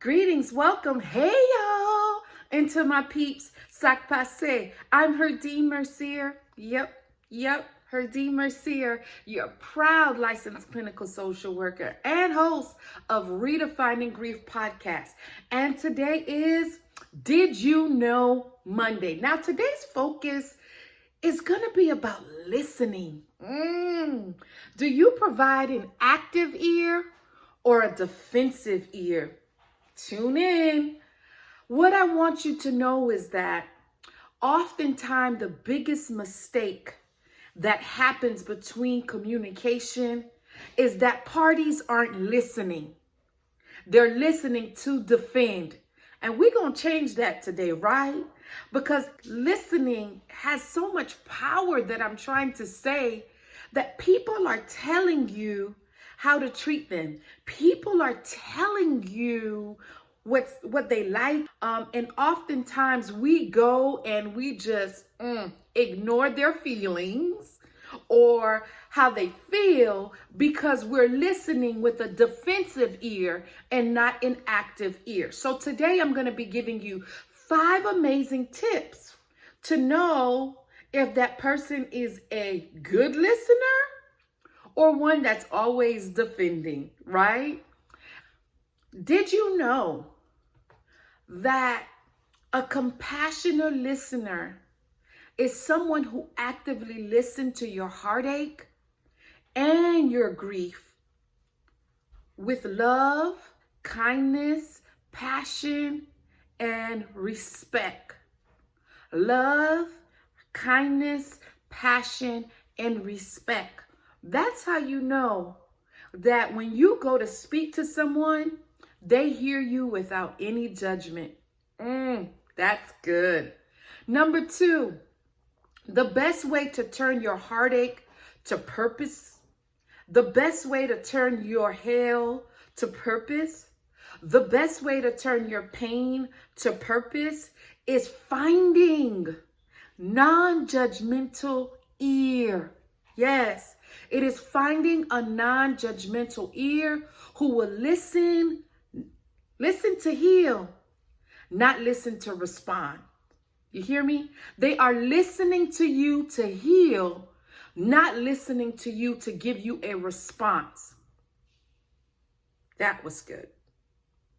Greetings, welcome, hey y'all, and to my peeps, sac passe. I'm Herdyne Mercier. Yep, Herdyne Mercier, your proud licensed clinical social worker and host of Redefining Grief podcast. And today is Did You Know Monday. Now today's focus is going to be about listening. Do you provide an active ear or a defensive ear? Tune in. What I want you to know is that oftentimes the biggest mistake that happens between communication is that parties aren't listening. They're listening to defend. And we're going to change that today, right? Because listening has so much power that I'm trying to say that people are telling you how to treat them. People are telling you what they like. And oftentimes we go and we just ignore their feelings or how they feel because we're listening with a defensive ear and not an active ear. So today I'm going to be giving you 5 amazing tips to know if that person is a good listener or one that's always defending, right? Did you know that a compassionate listener is someone who actively listens to your heartache and your grief with love, kindness, passion, and respect? Love, kindness, passion, and respect. That's how you know that when you go to speak to someone, they hear you without any judgment. That's good. Number 2, the best way to turn your heartache to purpose, the best way to turn your hell to purpose, the best way to turn your pain to purpose is finding non-judgmental ear. Yes, it is finding a non-judgmental ear who will listen to heal, not listen to respond. You hear me? They are listening to you to heal, not listening to you to give you a response. That was good.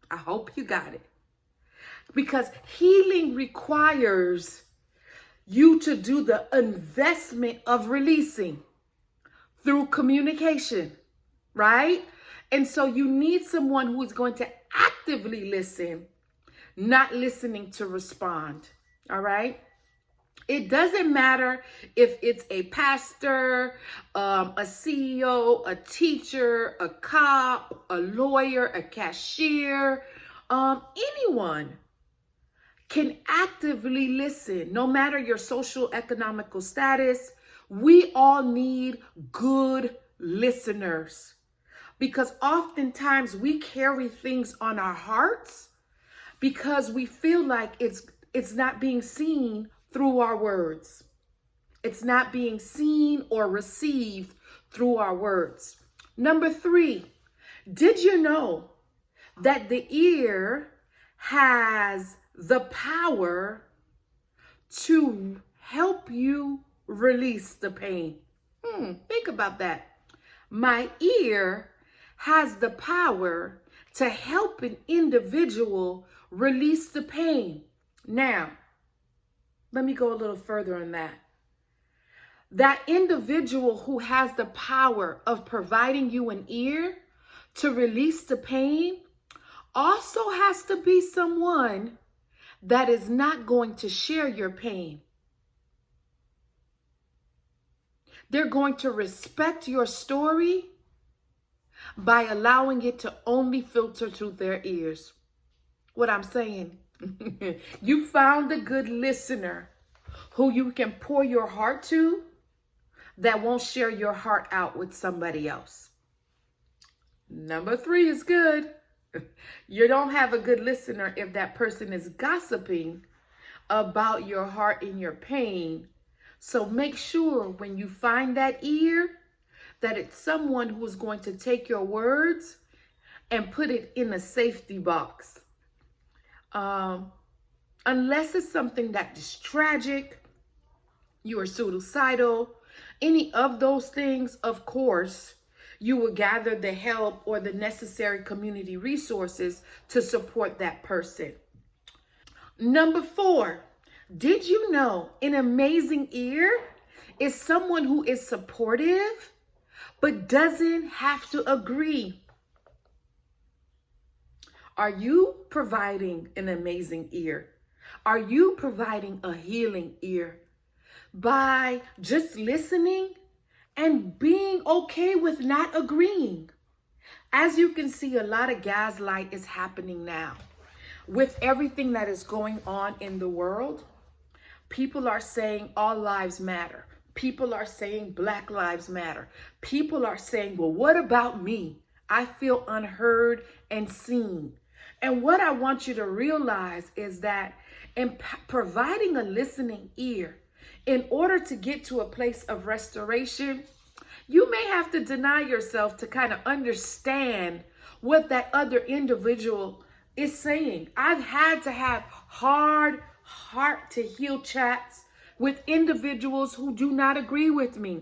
I hope you got it. Because healing requires you to do the investment of releasing through communication, right? And so you need someone who is going to actively listen, not listening to respond, all right? It doesn't matter if it's a pastor, a CEO, a teacher, a cop, a lawyer, a cashier, anyone can actively listen, no matter your social economical status. We all need good listeners because oftentimes we carry things on our hearts because we feel like it's not being seen through our words. It's not being seen or received through our words. Number 3, did you know that the ear has the power to help you release the pain? Think about that. My ear has the power to help an individual release the pain. Now, let me go a little further on that. That individual who has the power of providing you an ear to release the pain also has to be someone that is not going to share your pain. They're going to respect your story by allowing it to only filter through their ears. What I'm saying, you found a good listener who you can pour your heart to that won't share your heart out with somebody else. Number 3 is good. You don't have a good listener if that person is gossiping about your heart and your pain. So make sure when you find that ear that it's someone who is going to take your words and put it in a safety box Unless it's something that is tragic, you are suicidal, any of those things, of course, you will gather the help or the necessary community resources to support that person. Number 4, did you know an amazing ear is someone who is supportive but doesn't have to agree? Are you providing an amazing ear? Are you providing a healing ear by just listening and being okay with not agreeing? As you can see, a lot of gaslight is happening now. With everything that is going on in the world, people are saying all lives matter. People are saying Black lives matter. People are saying, well, what about me? I feel unheard and seen. And what I want you to realize is that in providing a listening ear, in order to get to a place of restoration, you may have to deny yourself to kind of understand what that other individual is saying. I've had to have hard heart to heal chats with individuals who do not agree with me,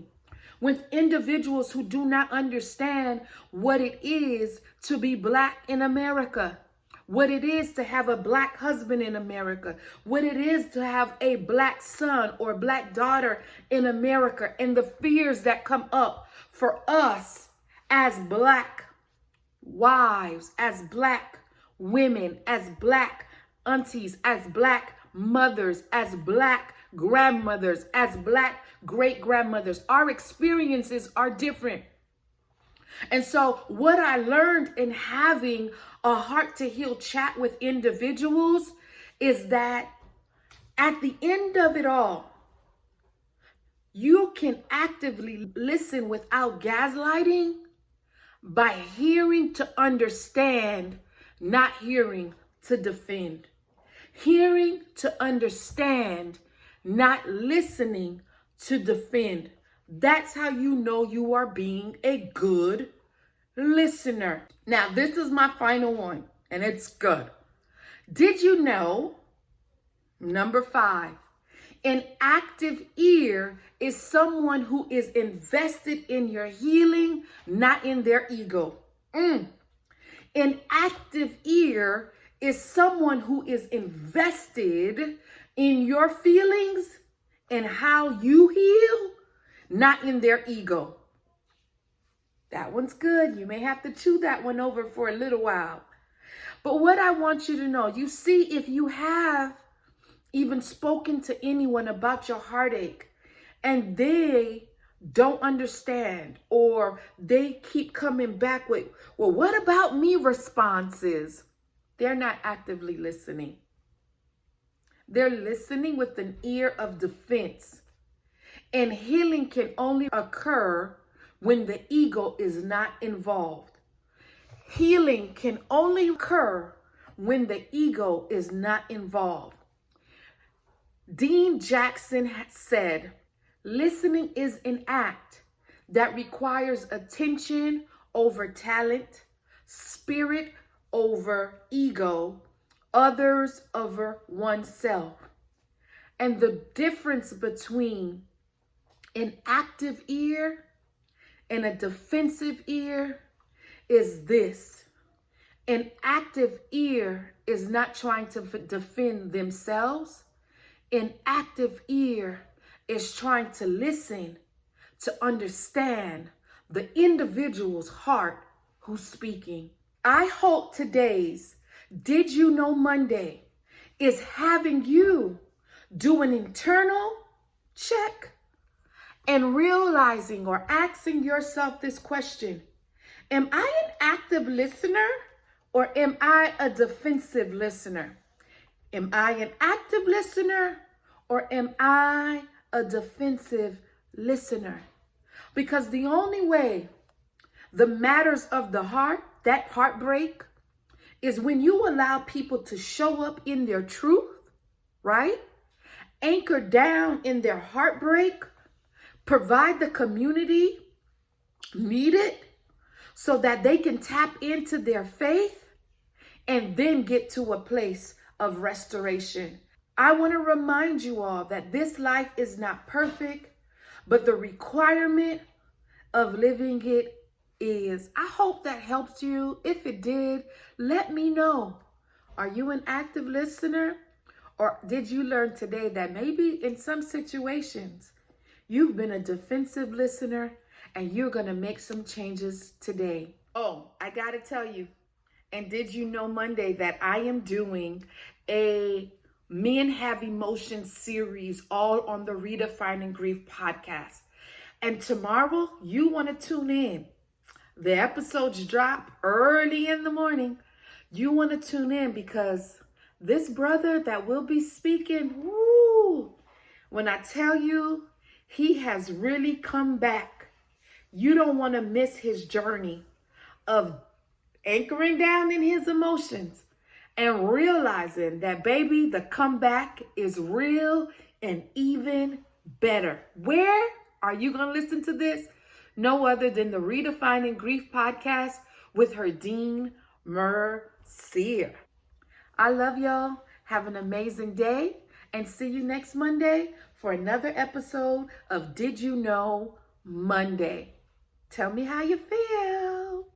with individuals who do not understand what it is to be Black in America, what it is to have a Black husband in America, what it is to have a Black son or Black daughter in America, and the fears that come up for us as Black wives, as Black women, as Black aunties, as Black mothers, as Black grandmothers, as Black great-grandmothers. Our experiences are different. And so what I learned in having a heart to heal chat with individuals is that at the end of it all, you can actively listen without gaslighting by hearing to understand, not hearing to defend. Hearing to understand, not listening to defend. That's how you know you are being a good listener. Now, this is my final one, and it's good. Did you know, number 5, an active ear is someone who is invested in your healing, not in their ego. An active ear is someone who is invested in your feelings and how you heal, not in their ego. That one's good. You may have to chew that one over for a little while. But what I want you to know, you see, if you have even spoken to anyone about your heartache and they don't understand, or they keep coming back with, well, what about me responses, they're not actively listening. They're listening with an ear of defense. And healing can only occur when the ego is not involved. Healing can only occur when the ego is not involved. Dean Jackson said, listening is an act that requires attention over talent, spirit over ego, others over oneself. And the difference between an active ear and a defensive ear is this. An active ear is not trying to defend themselves. An active ear is trying to listen, to understand the individual's heart who's speaking. I hope today's Did You Know Monday is having you do an internal check and realizing or asking yourself this question: am I an active listener or am I a defensive listener? Am I an active listener or am I a defensive listener? Because the only way the matters of the heart, that heartbreak, is when you allow people to show up in their truth, right? Anchor down in their heartbreak, provide the community needed so that they can tap into their faith and then get to a place of restoration. I want to remind you all that this life is not perfect, but the requirement of living it is. I hope that helped you. If it did, let me know. Are you an active listener? Or did you learn today that maybe in some situations you've been a defensive listener and you're going to make some changes today? Oh, I got to tell you. And did you know Monday that I am doing a Men Have Emotions series all on the Redefining Grief podcast? And tomorrow you want to tune in. The episodes drop early in the morning. You want to tune in because this brother that will be speaking, woo, when I tell you he has really come back, you don't want to miss his journey of anchoring down in his emotions and realizing that, baby, the comeback is real and even better. Where are you going to listen to this? No other than the Redefining Grief podcast with Herdyne Mercier. I love y'all. Have an amazing day and see you next Monday for another episode of Did You Know Monday. Tell me how you feel.